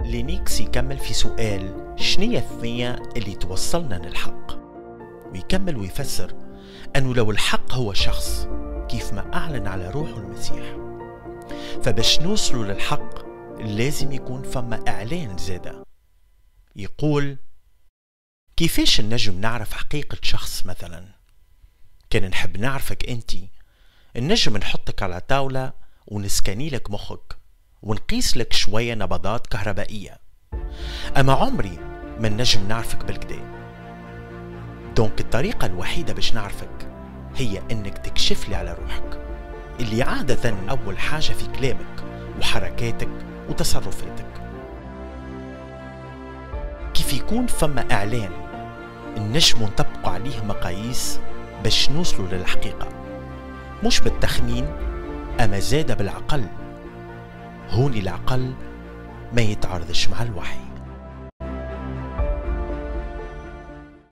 لينيكس يكمل في سؤال شنية الثنية اللي توصلنا للحق، ويكمل ويفسر أنه لو الحق هو شخص كيف ما أعلن على روحه المسيح، فباش نوصلوا للحق لازم يكون فما إعلان زادة. يقول كيفاش نجم نعرف حقيقة شخص؟ مثلا كان نحب نعرفك أنتي، نجم نحطك على طاولة ونسكني لك مخك ونقيس لك شوية نبضات كهربائية، أما عمري ما نجم نعرفك بالكدا. دونك الطريقة الوحيدة باش نعرفك هي انك تكشف لي على روحك، اللي عادة أول حاجة في كلامك وحركاتك وتصرفاتك. كيف يكون فما إعلان النجم نطبق عليه مقاييس باش نوصلوا للحقيقة، مش بالتخمين أما زاد بالعقل. هوني العقل ما يتعارضش مع الوحي.